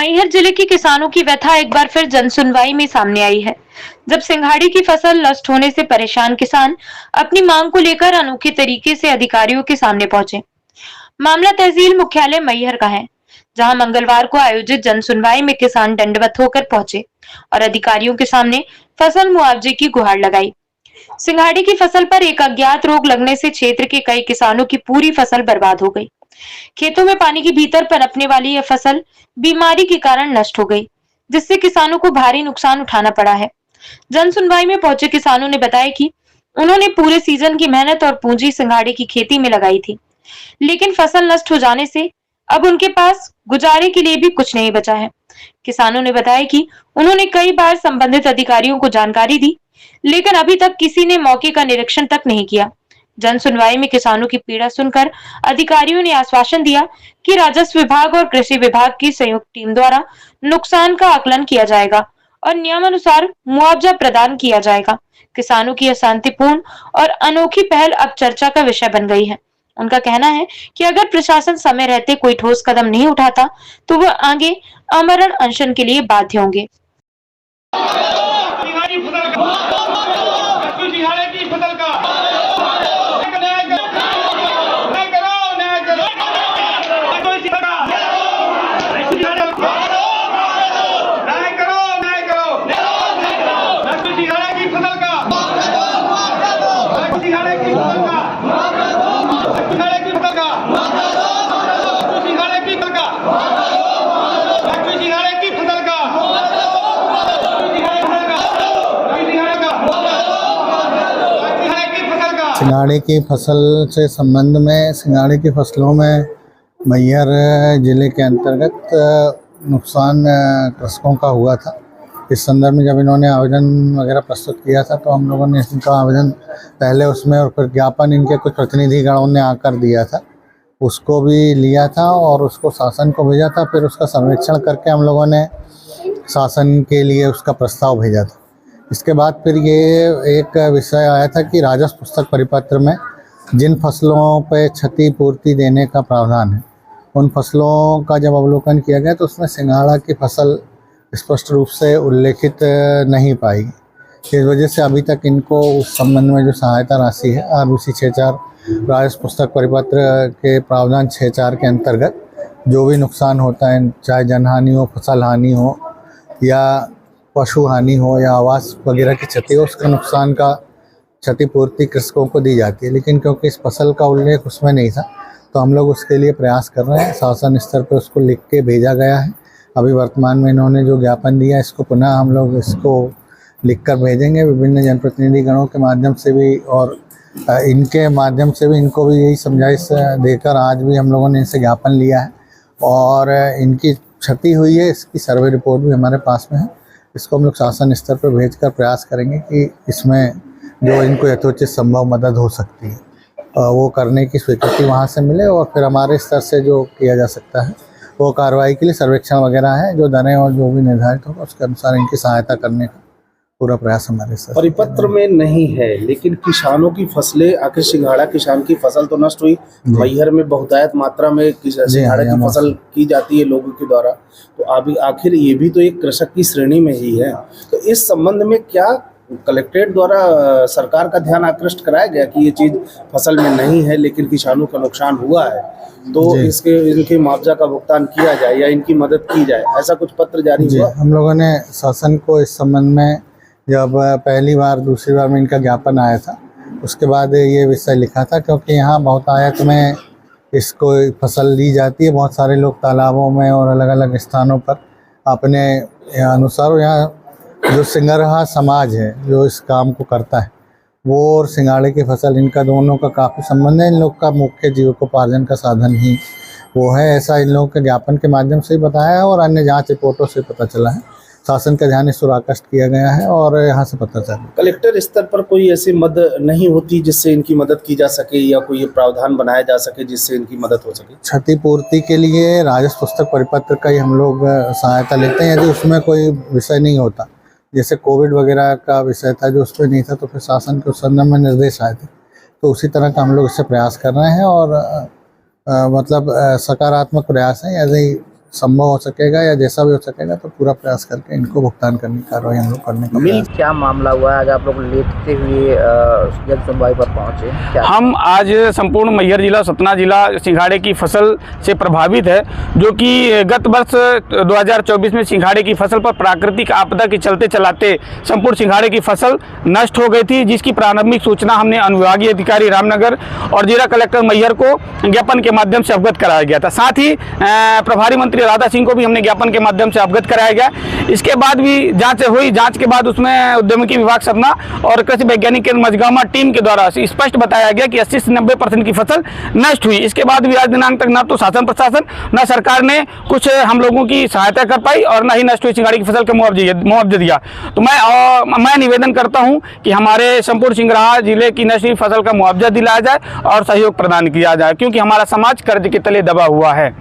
मैहर जिले के किसानों की व्यथा एक बार फिर जनसुनवाई में सामने आई है। जब सिंघाड़े की फसल नष्ट होने से परेशान किसान अपनी मांग को लेकर अनोखे तरीके से अधिकारियों के सामने पहुंचे। मामला तहसील मुख्यालय मैहर का है, जहां मंगलवार को आयोजित जनसुनवाई में किसान दंडवत होकर पहुंचे और अधिकारियों के सामने फसल मुआवजे की गुहार लगाई। सिंघाड़े की फसल पर एक अज्ञात रोग लगने से क्षेत्र के कई किसानों की पूरी फसल बर्बाद हो गई। खेतों में पानी के भीतर पनपने वाली यह फसल बीमारी के कारण नष्ट हो गई, जिससे किसानों को भारी नुकसान उठाना पड़ा है। जन सुनवाई में पहुंचे किसानों ने बताया कि उन्होंने पूरे सीजन की मेहनत और पूंजी सिंघाड़े की खेती में लगाई थी, लेकिन फसल नष्ट हो जाने से अब उनके पास गुजारे के लिए भी कुछ नहीं बचा है। किसानों ने बताया कि उन्होंने कई बार संबंधित अधिकारियों को जानकारी दी, लेकिन अभी तक किसी ने मौके का निरीक्षण तक नहीं किया। जन सुनवाई में किसानों की पीड़ा सुनकर अधिकारियों ने आश्वासन दिया कि राजस्व विभाग और कृषि विभाग की संयुक्त टीम द्वारा नुकसान का आकलन किया जाएगा और नियमानुसार मुआवजा प्रदान किया जाएगा। किसानों की यह शांतिपूर्ण और अनोखी पहल अब चर्चा का विषय बन गई है। उनका कहना है कि अगर प्रशासन समय रहते कोई ठोस कदम नहीं उठाता तो वह आगे आमरण अनशन के लिए बाध्य होंगे। सिंघाड़े की फसल से संबंध में सिंघाड़े की फसलों में मैहर जिले के अंतर्गत नुकसान कृषकों का हुआ था। इस संदर्भ में जब इन्होंने आवेदन वगैरह प्रस्तुत किया था तो हम लोगों ने इनका आवेदन पहले उसमें और फिर ज्ञापन इनके कुछ प्रतिनिधिगणों ने आकर दिया था, उसको भी लिया था और उसको शासन को भेजा था। फिर उसका सर्वेक्षण करके हम लोगों ने शासन के लिए उसका प्रस्ताव भेजा था। इसके बाद फिर ये एक विषय आया था कि राजस्व पुस्तक परिपत्र में जिन फसलों पे क्षतिपूर्ति देने का प्रावधान है, उन फसलों का जब अवलोकन किया गया तो उसमें सिंघाड़ा की फसल स्पष्ट रूप से उल्लेखित नहीं पाई। इस वजह से अभी तक इनको उस संबंध में जो सहायता राशि है RBC 64 राजस्व पुस्तक परिपत्र के प्रावधान 64 के अंतर्गत जो भी नुकसान होता है, चाहे जनहानि हो, फसल हानि हो या पशु हानि हो या आवास वगैरह की क्षति हो, उसका नुकसान का क्षतिपूर्ति कृषकों को दी जाती है। लेकिन क्योंकि इस फसल का उल्लेख उसमें नहीं था तो हम लोग उसके लिए प्रयास कर रहे हैं। शासन स्तर पर उसको लिख के भेजा गया है। अभी वर्तमान में इन्होंने जो ज्ञापन दिया इसको पुनः हम लोग इसको लिख कर भेजेंगे विभिन्न जनप्रतिनिधि गणों के माध्यम से भी, और इनके माध्यम से भी इनको भी यही समझाइश देकर आज भी हम लोगों ने इनसे ज्ञापन लिया है और इनकी क्षति हुई है इसकी सर्वे रिपोर्ट भी हमारे पास में है। इसको हम लोग शासन स्तर पर भेजकर प्रयास करेंगे कि इसमें जो इनको यथोचित संभव मदद हो सकती है वो करने की स्वीकृति वहाँ से मिले और फिर हमारे स्तर से जो किया जा सकता है वो कार्रवाई के लिए सर्वेक्षण वगैरह है, जो दरें और जो भी निर्धारित होगा उसके अनुसार इनकी सहायता करने का पूरा प्रयास हमारे स्तर परिपत्र में नहीं है। लेकिन किसानों की फसलें, आखिर सिंघाड़ा किसान की फसल तो नष्ट हुई, मैहर में बहुतायत मात्रा में सिंघाड़ा की फसल की जाती है लोगों के द्वारा, तो अभी आखिर ये भी तो एक कृषक की श्रेणी में ही है। तो इस संबंध में क्या कलेक्ट्रेट द्वारा सरकार का ध्यान आकृष्ट कराया गया कि ये चीज़ फसल में नहीं है लेकिन किसानों का नुकसान हुआ है तो इनके मुआवजा का भुगतान किया जाए या इनकी मदद की जाए, ऐसा कुछ पत्र जारी हुआ? हम लोगों ने शासन को इस संबंध में जब पहली बार दूसरी बार में इनका ज्ञापन आया था उसके बाद ये विषय लिखा था, क्योंकि यहाँ बहुत आयत में इसको फसल दी जाती है। बहुत सारे लोग तालाबों में और अलग अलग स्थानों पर अपने अनुसार, यहाँ जो सिंगरहा समाज है जो इस काम को करता है वो और सिंघाड़े की फसल, इनका दोनों का काफ़ी संबंध है। इन लोग का मुख्य जीविकोपार्जन का साधन ही वो है, ऐसा इन लोगों के ज्ञापन के माध्यम से ही बताया है और अन्य जांच रिपोर्टों से पता चला है। शासन का ध्यान इस ओर आकृष्ट किया गया है और यहाँ से पता चला। कलेक्टर स्तर पर कोई ऐसी मदद नहीं होती जिससे इनकी मदद की जा सके या कोई प्रावधान बनाया जा सके जिससे इनकी मदद हो सके? क्षतिपूर्ति के लिए राजस्व पुस्तक परिपत्र का ही हम लोग सहायता लेते हैं। यदि उसमें कोई विषय नहीं होता, जैसे कोविड वगैरह का विषय था जो उसमें नहीं था, तो फिर शासन के उस संदर्भ में निर्देश आए थे, तो उसी तरह का हम लोग इससे प्रयास कर रहे हैं और मतलब सकारात्मक प्रयास है। यदि संभव हो सकेगा या जैसा भी हो सकेगा तो पूरा प्रयास करके इनको भुगतान करने की कार्रवाई हम लोग करने का प्रयास। क्या मामला हुआ है आज आप लोग लेटते हुए जन सुनवाई पर पहुंचे? क्या हम आज संपूर्ण मैहर जिला सतना जिला सिंघाड़े की फसल से प्रभावित है, जो कि गत वर्ष 2024 में सिंघाड़े की फसल पर प्राकृतिक आपदा के चलते चलाते संपूर्ण सिंघाड़े की फसल नष्ट हो गई थी, जिसकी प्रारंभिक सूचना हमने अनुविभागीय अधिकारी रामनगर और जिला कलेक्टर मैहर को ज्ञापन के माध्यम से अवगत कराया गया था। साथ ही प्रभारी मंत्री राधा सिंह को भी हमने ज्ञापन के माध्यम से अवगत कराया गया। इसके बाद भी जांच हुई, जांच के बाद उसमें उद्यमिकी विभाग सतना और कृषि वैज्ञानिक केंद्र मझगांव टीम के द्वारा स्पष्ट बताया गया कि 80 से 90% की फसल नष्ट हुई। इसके बाद भी आज दिनांक तक न तो शासन प्रशासन न सरकार ने कुछ हम लोगों की सहायता कर पाई और न ही नष्ट हुई सिंघाड़े की फसल का मुआवजा दिया। तो मैं निवेदन करता हूं कि हमारे संपूर्ण सिंघाड़ा जिले की नष्ट हुई फसल का मुआवजा दिलाया जाए और सहयोग प्रदान किया जाए, क्योंकि हमारा समाज कर्ज के तले दबा हुआ है।